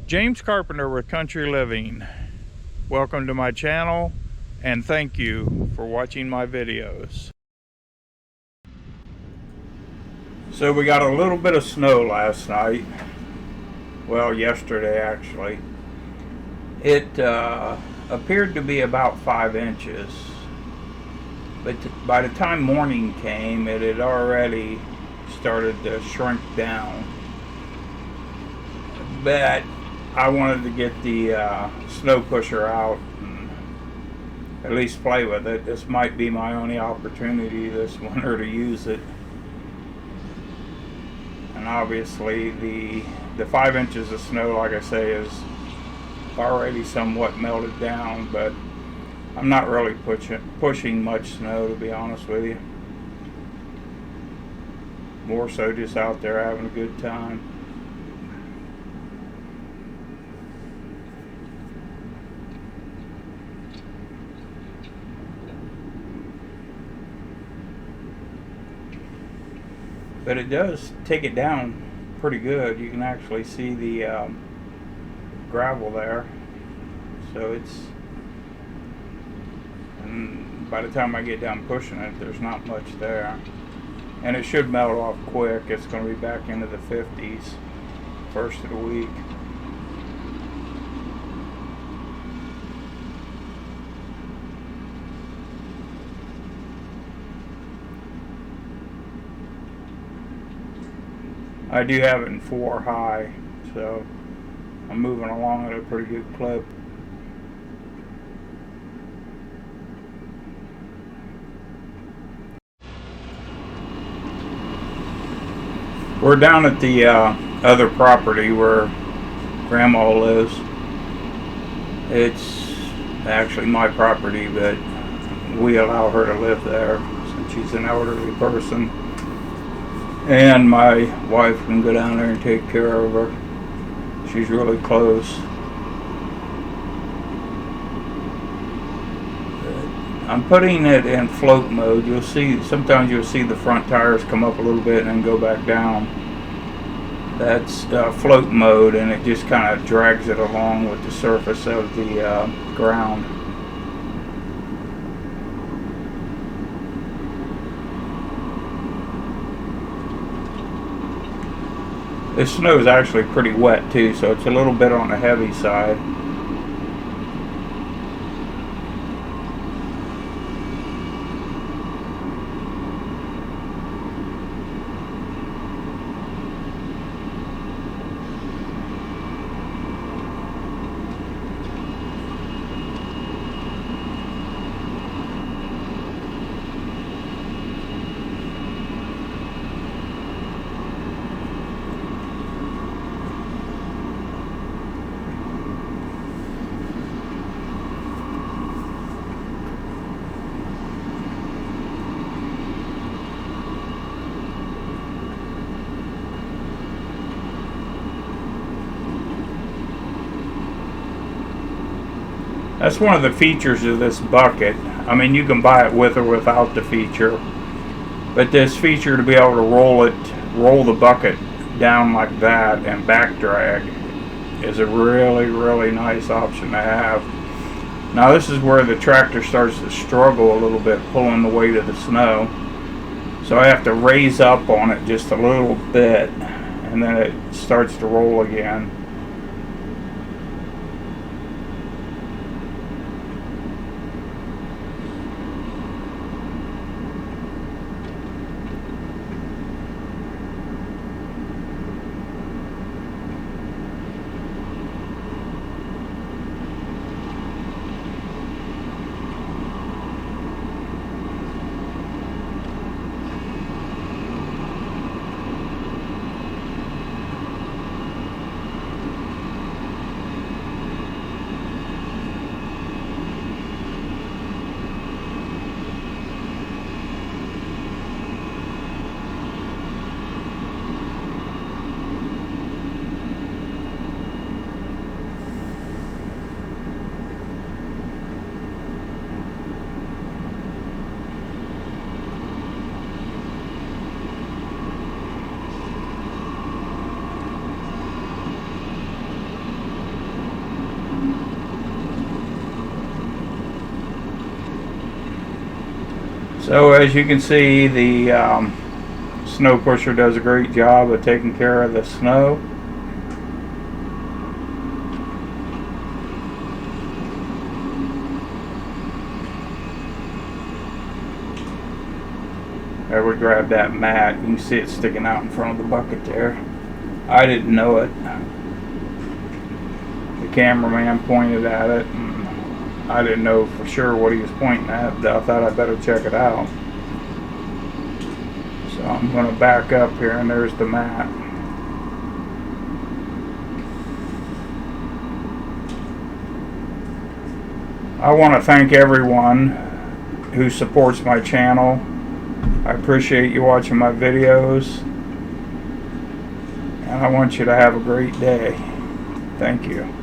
James Carpenter with Country Living. Welcome to my channel and thank you for watching my videos. So we got a little bit of snow last night. Well, yesterday actually. It appeared to be about 5 inches. But by the time morning came, it had already started to shrink down. But I wanted to get the snow pusher out and at least play with it. This might be my only opportunity this winter to use it. And obviously the 5 inches of snow, like I say, is already somewhat melted down, but I'm not really pushing much snow, to be honest with you. More so just out there having a good time. But it does take it down pretty good. You can actually see the gravel there. So it's, and by the time I get done pushing it, there's not much there. And it should melt off quick. It's going to be back into the 50s first of the week. I do have it in 4 high, so I'm moving along at a pretty good clip. We're down at the other property where Grandma lives. It's actually my property, but we allow her to live there since she's an elderly person. And my wife can go down there and take care of her. She's really close. I'm putting it in float mode. You'll see, sometimes you'll see the front tires come up a little bit and then go back down. That's float mode, and it just kind of drags it along with the surface of the ground. This snow is actually pretty wet too, so it's a little bit on the heavy side. That's one of the features of this bucket. I mean, you can buy it with or without the feature, but this feature to be able to roll the bucket down like that and back drag is a really nice option to have. Now this is where the tractor starts to struggle a little bit pulling the weight of the snow, so I have to raise up on it just a little bit and then it starts to roll again. So as you can see, the snow pusher does a great job of taking care of the snow. There, we grabbed that mat. You can see it sticking out in front of the bucket there. I didn't know it. The cameraman pointed at it, and I didn't know for sure what he was pointing at. I thought I'd better check it out. So I'm going to back up here, and there's the mat. I want to thank everyone who supports my channel. I appreciate you watching my videos, and I want you to have a great day. Thank you.